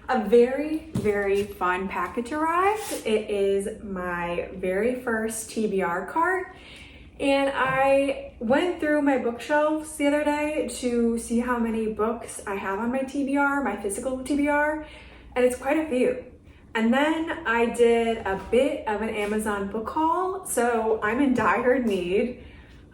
A very, very fun package arrived. It is my very first TBR cart. And I went through my bookshelves the other day to see how many books I have on my TBR, my physical TBR, and it's quite a few. And then I did a bit of an Amazon book haul, so I'm in dire need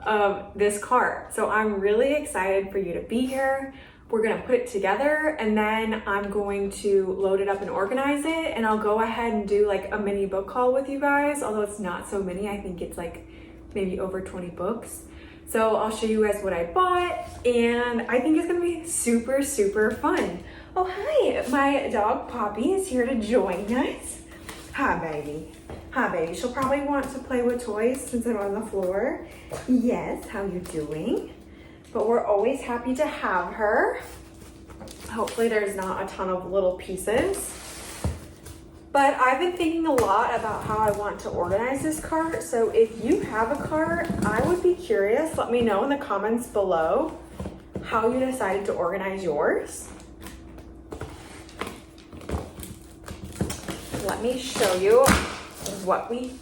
of this cart. So I'm really excited for you to be here. We're gonna put it together and then I'm going to load it up and organize it, and I'll go ahead and do like a mini book haul with you guys, although it's not so many. I think it's like maybe over 20 books. So I'll show you guys what I bought, and I think it's gonna be super, super fun. Oh, hi, my dog Poppy is here to join us. Hi, baby. Hi, baby. She'll probably want to play with toys since I'm on the floor. Yes, how you doing? But we're always happy to have her. Hopefully there's not a ton of little pieces. But I've been thinking a lot about how I want to organize this cart. So if you have a cart, I would be curious. Let me know in the comments below how you decided to organize yours. Let me show you what we,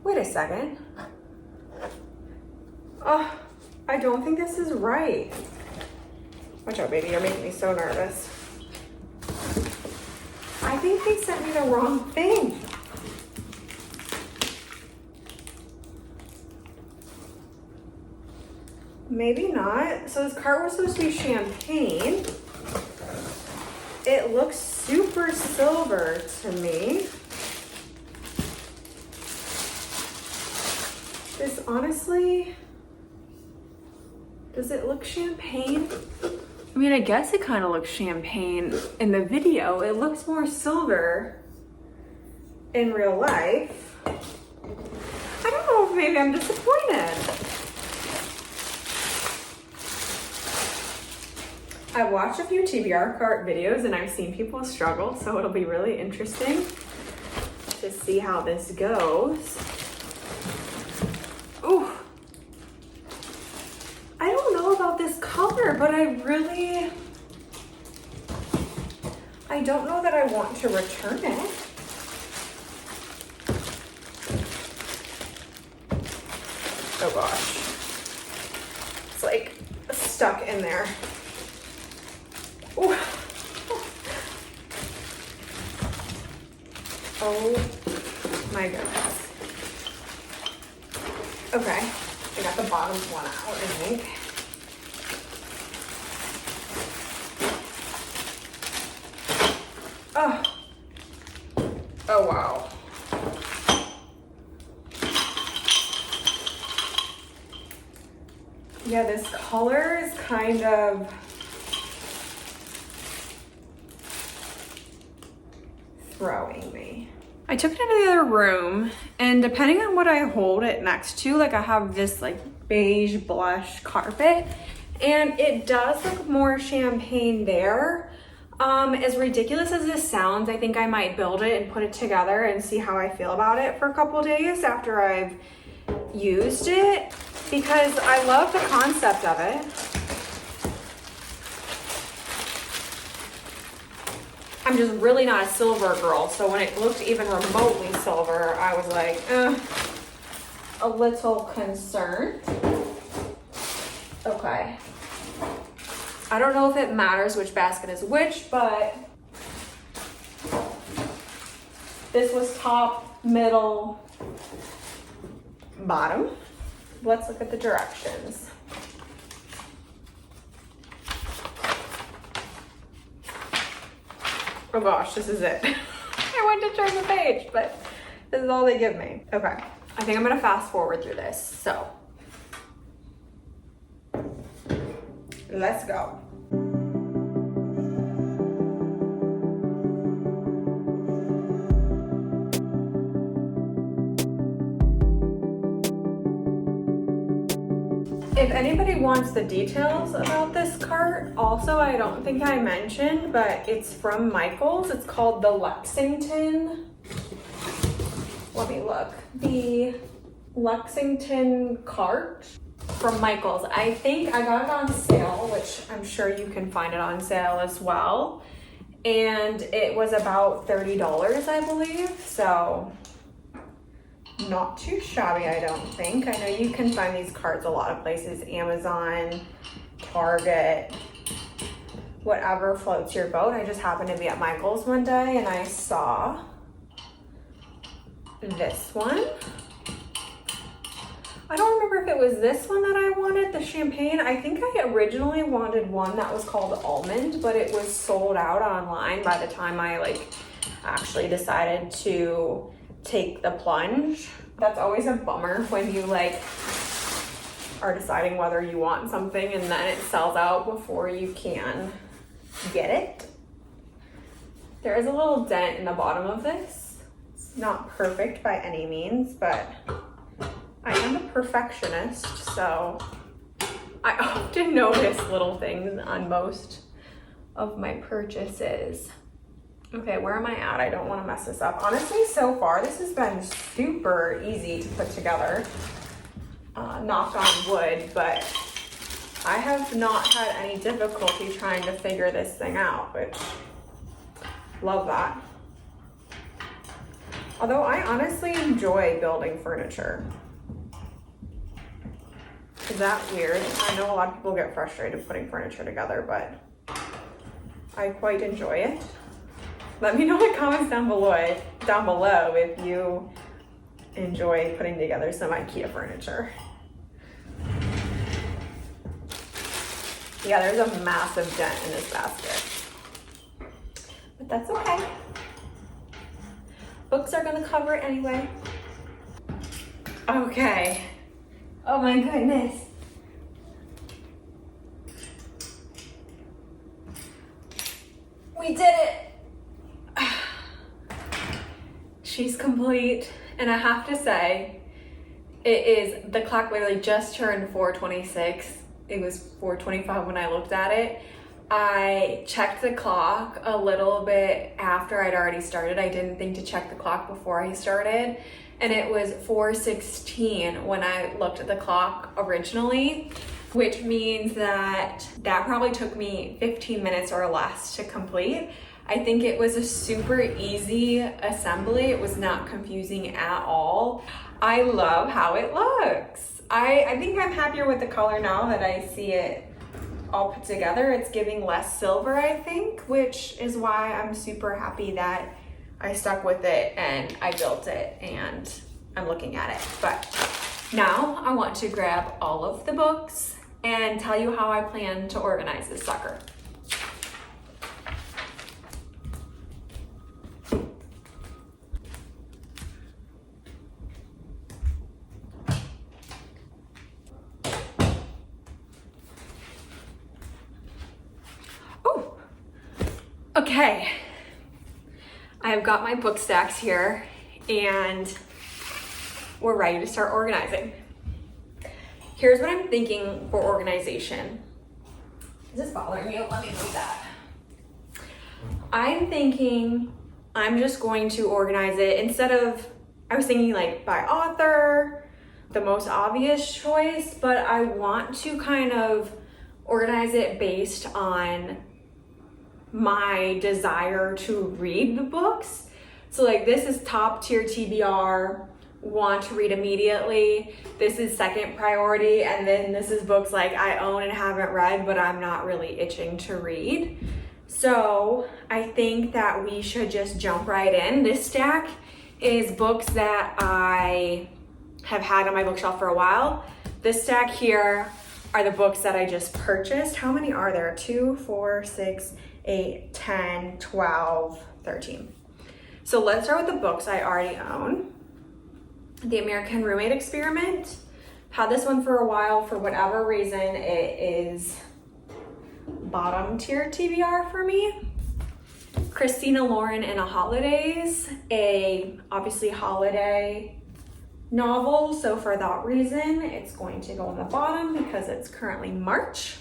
wait a second. Oh, I don't think this is right. Watch out, baby, you're making me so nervous. I think they sent me the wrong thing. Maybe not. So this cart was supposed to be champagne. It looks super silver to me. This honestly, does it look champagne? I mean, I guess it kind of looks champagne in the video. It looks more silver in real life. I don't know if maybe I'm disappointed. I've watched a few TBR cart videos and I've seen people struggle, so it'll be really interesting to see how this goes. Ooh. I don't know about this color, but I don't know that I want to return it. Oh gosh. It's like stuck in there. Ooh. Oh my goodness. Okay, I got the bottom one out, I think. Oh. Oh wow. Yeah, this color is kind of throwing me. I took it into the other room, and depending on what I hold it next to, like I have this like beige blush carpet, and it does look more champagne there. As ridiculous as this sounds, I think I might build it and put it together and see how I feel about it for a couple days after I've used it, because I love the concept of it. I'm just really not a silver girl, so when it looked even remotely silver, I was like, a little concerned. Okay. I don't know if it matters which basket is which, but this was top, middle, bottom. Let's look at the directions. Oh gosh, this is it. I went to turn the page, but this is all they give me. Okay, I think I'm gonna fast forward through this, so. Let's go. If anybody wants the details about this cart, also I don't think I mentioned, but it's from Michaels. It's called the Lexington. Let me look. The Lexington cart from Michaels. I think I got it on sale, which I'm sure you can find it on sale as well. and it was about $30, I believe. So not too shabby, I don't think. I know you can find these cards a lot of places, Amazon, Target, whatever floats your boat. I just happened to be at Michael's one day and I saw this one. I don't remember if it was this one that I wanted, the champagne. I think I originally wanted one that was called almond, but it was sold out online by the time I actually decided to take the plunge. That's always a bummer when you are deciding whether you want something and then it sells out before you can get it. There is a little dent in the bottom of this. It's not perfect by any means, but I am a perfectionist, so I often notice little things on most of my purchases. Okay, where am I at? I don't want to mess this up. Honestly, so far, this has been super easy to put together. Knock on wood, but I have not had any difficulty trying to figure this thing out, which, love that. Although I honestly enjoy building furniture. Is that weird? I know a lot of people get frustrated putting furniture together, but I quite enjoy it. Let me know in the comments down below if you enjoy putting together some IKEA furniture. Yeah, there's a massive dent in this basket, but that's okay. Books are gonna cover it anyway. Okay. Oh my goodness. We did it. She's complete, and I have to say, the clock literally just turned 4:26. It was 4:25 when I looked at it. I checked the clock a little bit after I'd already started. I didn't think to check the clock before I started, and it was 4:16 when I looked at the clock originally, which means that probably took me 15 minutes or less to complete. I think it was a super easy assembly. It was not confusing at all. I love how it looks. I think I'm happier with the color now that I see it all put together. It's giving less silver, I think, which is why I'm super happy that I stuck with it and I built it and I'm looking at it. But now I want to grab all of the books and tell you how I plan to organize this sucker. Okay, I've got my book stacks here and we're ready to start organizing. Here's what I'm thinking for organization. Is this bothering you? Let me move that. I'm thinking I'm just going to organize it instead of, I was thinking by author, the most obvious choice, but I want to kind of organize it based on my desire to read the books. So this is top tier TBR, want to read immediately. This is second priority, and then this is books I own and haven't read, but I'm not really itching to read. So I think that we should just jump right in. This stack is books that I have had on my bookshelf for a while. This stack here are the books that I just purchased. How many are there? 2, 4, 6, 8, 10, 12, 13. So let's start with the books I already own. The American Roommate Experiment. Had this one for a while. For whatever reason, it is bottom tier TBR for me. Christina Lauren and a Holidays, a obviously holiday novel. So for that reason, it's going to go on the bottom because it's currently March.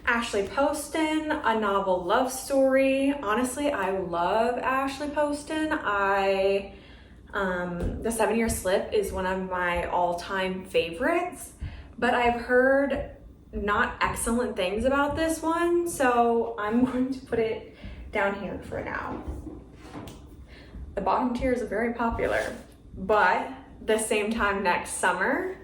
Ashley Poston, a novel love story. Honestly, I love Ashley Poston. The 7-Year Slip is one of my all-time favorites, but I've heard not excellent things about this one, so I'm going to put it down here for now. The bottom tiers are very popular, but the same time next summer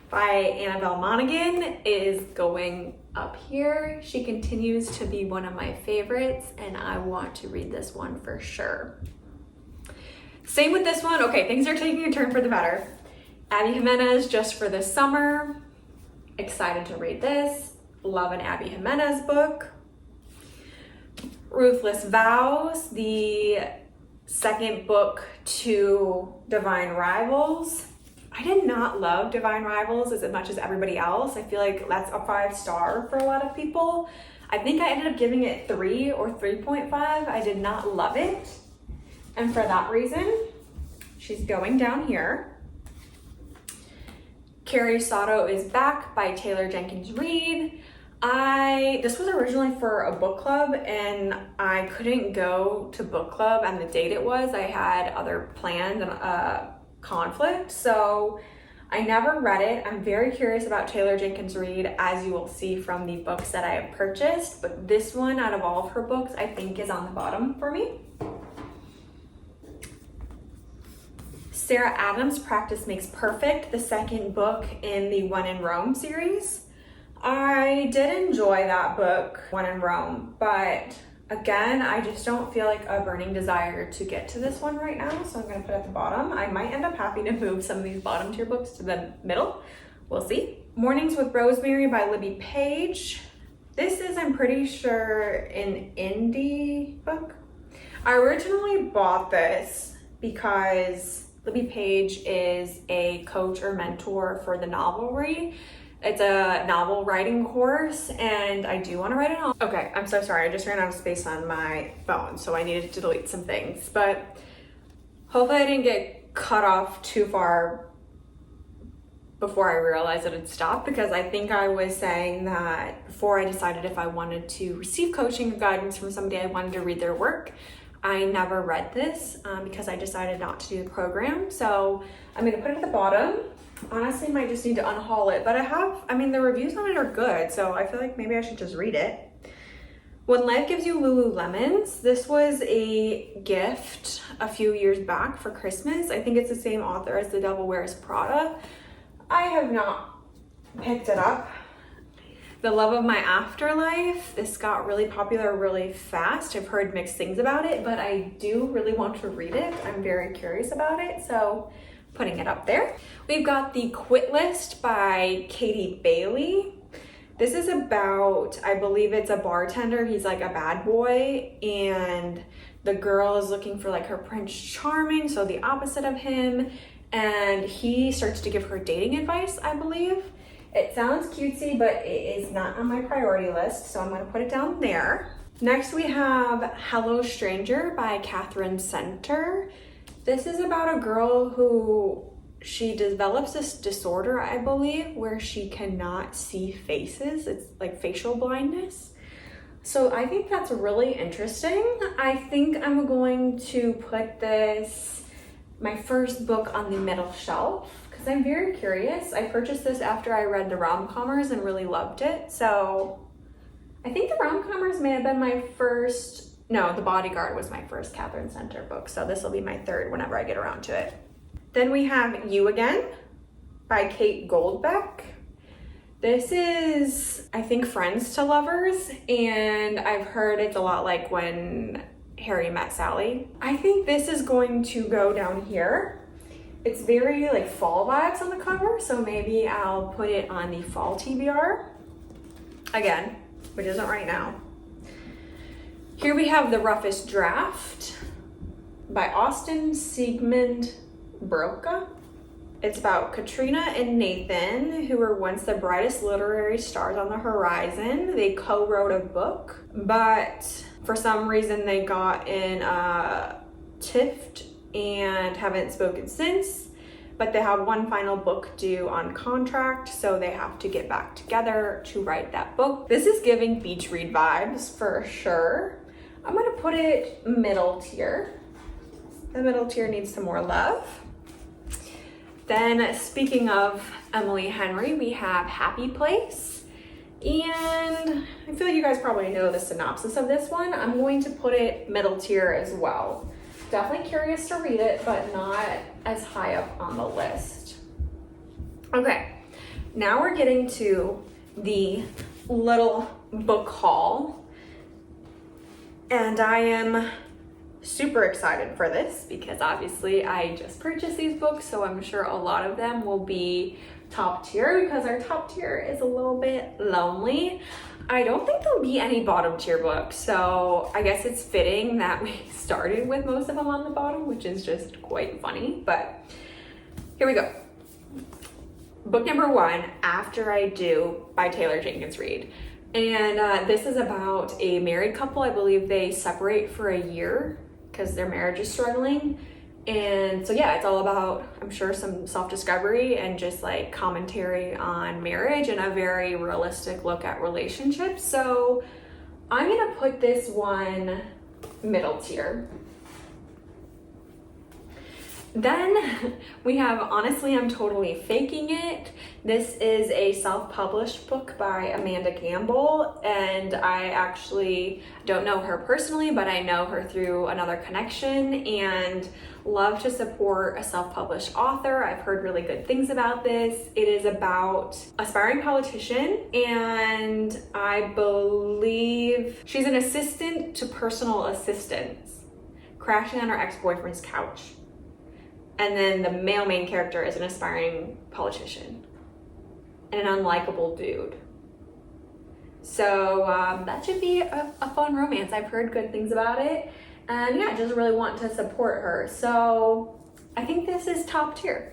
by Annabelle Monaghan is going up here. She continues to be one of my favorites, and I want to read this one for sure. Same with this one. Okay, things are taking a turn for the better. Abby Jimenez, Just for the Summer. Excited to read this. Love an Abby Jimenez book. Ruthless Vows, the second book to Divine Rivals. I did not love Divine Rivals as much as everybody else. I feel like that's a 5-star for a lot of people. I think I ended up giving it 3 or 3.5. I did not love it. And for that reason, she's going down here. Carrie Soto is Back by Taylor Jenkins Reid. This was originally for a book club and I couldn't go to book club and the date it was. I had other plans and conflict, so I never read it. I'm very curious about Taylor Jenkins Reid, as you will see from the books that I have purchased, but this one out of all of her books I think is on the bottom for me. Sarah Adams' Practice Makes Perfect, the second book in the One in Rome series. I did enjoy that book, One in Rome, but again, I just don't feel like a burning desire to get to this one right now, so I'm going to put it at the bottom. I might end up having to move some of these bottom tier books to the middle. We'll see. Mornings with Rosemary by Libby Page. This is, I'm pretty sure, an indie book. I originally bought this because Libby Page is a coach or mentor for the Novelry. It's a novel writing course and I do want to write a novel. Okay, I'm so sorry. I just ran out of space on my phone, so I needed to delete some things. But hopefully I didn't get cut off too far before I realized that it stopped, because I think I was saying that before I decided if I wanted to receive coaching or guidance from somebody, I wanted to read their work. I never read this because I decided not to do the program. So I'm going to put it at the bottom. Honestly, might just need to unhaul it, but the reviews on it are good, so I feel like maybe I should just read it. When Life Gives You Lululemons, this was a gift a few years back for Christmas. I think it's the same author as The Devil Wears Prada. I have not picked it up. The Love of My Afterlife, this got really popular really fast. I've heard mixed things about it, but I do really want to read it. I'm very curious about it, so putting it up there. We've got The Quit List by Katie Bailey. This is about, I believe it's a bartender. He's like a bad boy and the girl is looking for like her Prince Charming, so the opposite of him. And he starts to give her dating advice, I believe. It sounds cutesy, but it is not on my priority list, so I'm gonna put it down there. Next we have Hello Stranger by Catherine Center. This is about a girl who she develops this disorder, I believe, where she cannot see faces. It's like facial blindness. So I think that's really interesting. I think I'm going to put this, my first book, on the middle shelf because I'm very curious. I purchased this after I read The Rom-Commers and really loved it. So I think The Rom-Commers may have been my first. No, The Bodyguard was my first Catherine Center book, so this will be my third whenever I get around to it. Then we have You Again by Kate Goldbeck. This is, I think, Friends to Lovers, and I've heard it's a lot like When Harry Met Sally. I think this is going to go down here. It's very like fall vibes on the cover, so maybe I'll put it on the fall TBR again, which isn't right now. Here we have The Roughest Draft by Austin Sigmund Broca. It's about Katrina and Nathan, who were once the brightest literary stars on the horizon. They co-wrote a book, but for some reason they got in a tiff and haven't spoken since. But they have one final book due on contract, so they have to get back together to write that book. This is giving beach read vibes for sure. I'm gonna put it middle tier. The middle tier needs some more love. Then, speaking of Emily Henry, we have Happy Place. And I feel like you guys probably know the synopsis of this one. I'm going to put it middle tier as well. Definitely curious to read it, but not as high up on the list. Okay, now we're getting to the little book haul. And I am super excited for this because obviously I just purchased these books, so I'm sure a lot of them will be top tier because our top tier is a little bit lonely. I don't think there'll be any bottom tier books, so I guess it's fitting that we started with most of them on the bottom, which is just quite funny, but here we go. Book number 1, After I Do by Taylor Jenkins Reid. And this is about a married couple. I believe they separate for a year because their marriage is struggling. And so yeah, it's all about, I'm sure, some self-discovery and just like commentary on marriage and a very realistic look at relationships. So I'm gonna put this one middle tier. Then we have Honestly, I'm Totally Faking It. This is a self-published book by Amanda Campbell, and I actually don't know her personally, but I know her through another connection and love to support a self-published author. I've heard really good things about this. It is about aspiring politician, and I believe she's an assistant to personal assistants, crashing on her ex-boyfriend's couch. And then the male main character is an aspiring politician and an unlikable dude. So that should be a fun romance. I've heard good things about it. And yeah, I just really want to support her. So I think this is top tier.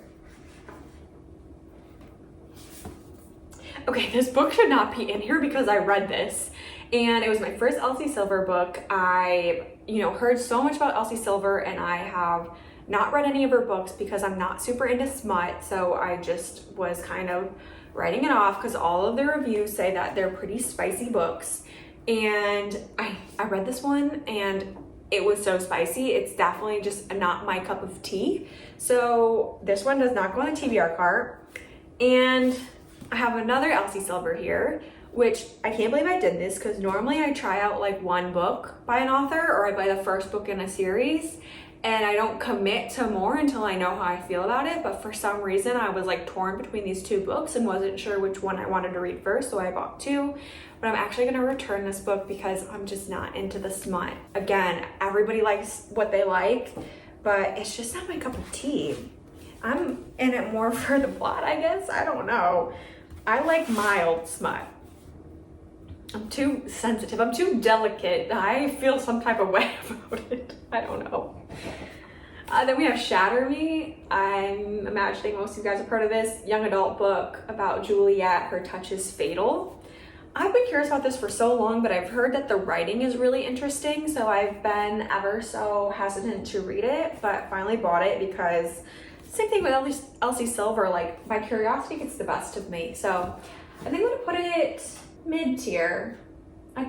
Okay, this book should not be in here because I read this. And it was my first Elsie Silver book. I, heard so much about Elsie Silver, and I have not read any of her books because I'm not super into smut, so I just was kind of writing it off because all of the reviews say that they're pretty spicy books. And I read this one and it was so spicy. It's definitely just not my cup of tea. So this one does not go on the TBR cart. And I have another Elsie Silver here, which I can't believe I did this because normally I try out like one book by an author, or I buy the first book in a series, and I don't commit to more until I know how I feel about it. But for some reason, I was like torn between these two books and wasn't sure which one I wanted to read first, so I bought two. But I'm actually gonna return this book because I'm just not into the smut. Again, everybody likes what they like, but it's just not my cup of tea. I'm in it more for the plot, I guess. I don't know. I like mild smut. I'm too sensitive. I'm too delicate. I feel some type of way about it. I don't know. Then we have Shatter Me. I'm imagining most of you guys have heard of this. Young adult book about Juliet. Her touch is fatal. I've been curious about this for so long, but I've heard that the writing is really interesting, so I've been ever so hesitant to read it, but finally bought it because same thing with Elsie Silver, like my curiosity gets the best of me. So I think I'm gonna put it mid-tier.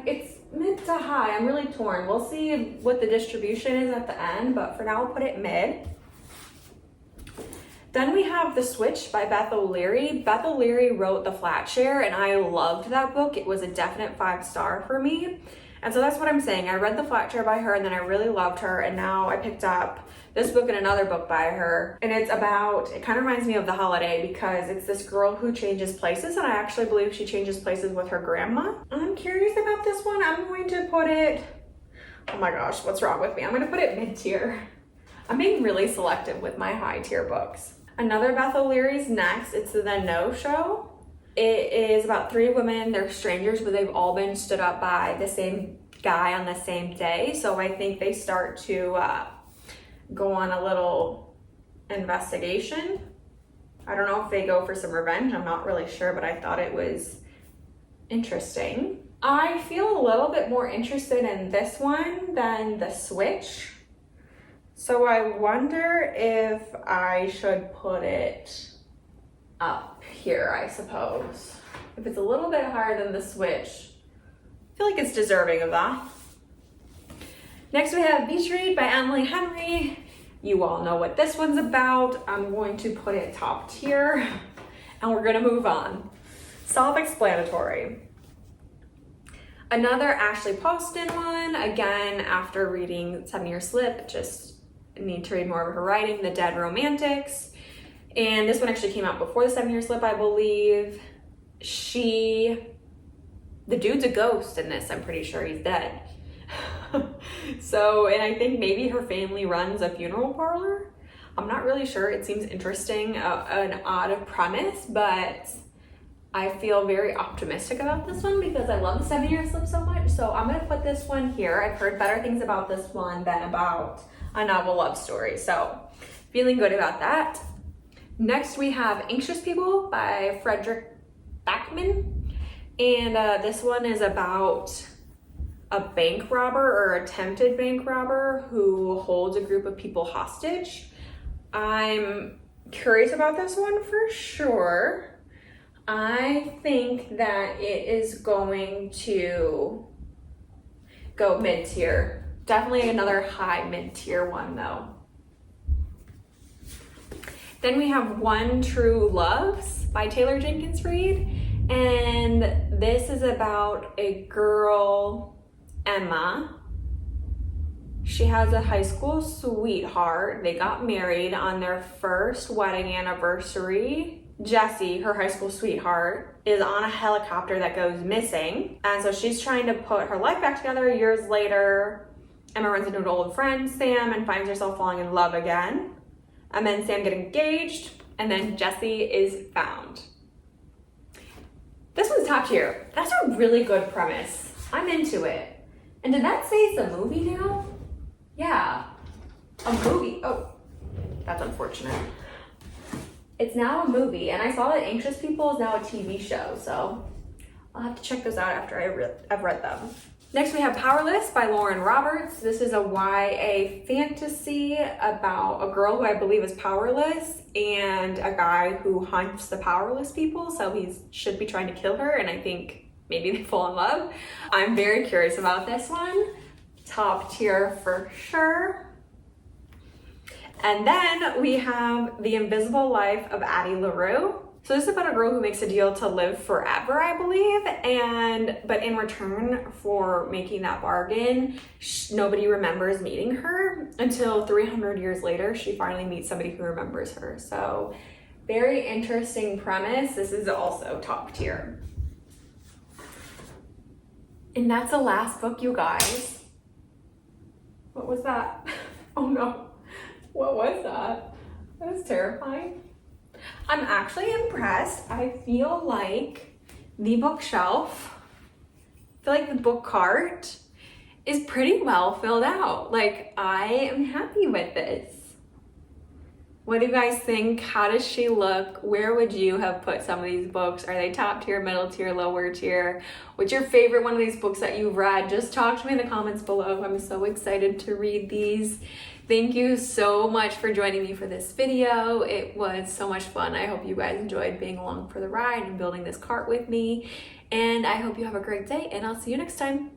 It's mid to high. I'm really torn. We'll see what the distribution is at the end, but for now I'll put it mid. Then we have The Switch by Beth O'Leary. Beth O'Leary wrote The Flat Share, and I loved that book. It was a definite 5-star for me. And so that's what I'm saying. I read The Flat Share by her, and then I really loved her, and now I picked up this book and another book by her. And it kind of reminds me of The Holiday because it's this girl who changes places, and I actually believe she changes places with her grandma. I'm curious about this one. I'm going to put it, oh my gosh, what's wrong with me? I'm going to put it mid-tier. I'm being really selective with my high-tier books. Another Beth O'Leary's next. It's The No Show. It is about 3 women. They're strangers, but they've all been stood up by the same guy on the same day. So I think they start to go on a little investigation. I don't know if they go for some revenge. I'm not really sure, but I thought it was interesting. I feel a little bit more interested in this one than The Switch. So I wonder if I should put it up here, I suppose. If it's a little bit higher than The Switch, I feel like it's deserving of that. Next we have Beach Read by Emily Henry. You all know what this one's about. I'm going to put it top tier, and we're gonna move on. Self-explanatory. Another Ashley Paulson one, again, after reading 7 Year Slip, just need to read more of her writing, The Dead Romantics. And this one actually came out before the 7 Year Slip, I believe. The dude's a ghost in this, I'm pretty sure he's dead. So, and I think maybe her family runs a funeral parlor. I'm not really sure. It seems interesting, an odd premise, but I feel very optimistic about this one because I love the 7 Year Slip so much. So I'm gonna put this one here. I've heard better things about this one than about a novel love story. So feeling good about that. Next we have Anxious People by Frederick Backman. And this one is about a bank robber or attempted bank robber who holds a group of people hostage. I'm curious about this one for sure. I think that it is going to go mid-tier. Definitely another high mid-tier one though. Then we have One True Loves by Taylor Jenkins Reid. And this is about a girl, Emma. She has a high school sweetheart. They got married on their first wedding anniversary. Jessie, her high school sweetheart, is on a helicopter that goes missing. And so she's trying to put her life back together. Years later, Emma runs into an old friend, Sam, and finds herself falling in love again. And then Sam gets engaged, and then Jessie is found. This one's top tier. That's a really good premise. I'm into it. And did that say it's a movie now? Yeah, a movie. Oh, that's unfortunate. It's now a movie, and I saw that Anxious People is now a TV show, so I'll have to check those out after I've read them. Next we have Powerless by Lauren Roberts. This is a YA fantasy about a girl who I believe is powerless and a guy who hunts the powerless people, so he should be trying to kill her, and I think maybe they fall in love. I'm very curious about this one. Top tier for sure. And then we have The Invisible Life of Addie LaRue. So this is about a girl who makes a deal to live forever, I believe, but in return for making that bargain, nobody remembers meeting her until 300 years later, she finally meets somebody who remembers her. So very interesting premise. This is also top tier. And that's the last book, you guys. What was that? Oh no. What was that? That was terrifying. I'm actually impressed. I feel like the bookshelf, I feel like the book cart is pretty well filled out. Like, I am happy with this. What do you guys think? How does she look? Where would you have put some of these books? Are they top tier, middle tier, lower tier? What's your favorite one of these books that you've read? Just talk to me in the comments below. I'm so excited to read these. Thank you so much for joining me for this video. It was so much fun. I hope you guys enjoyed being along for the ride and building this cart with me. And I hope you have a great day, and I'll see you next time.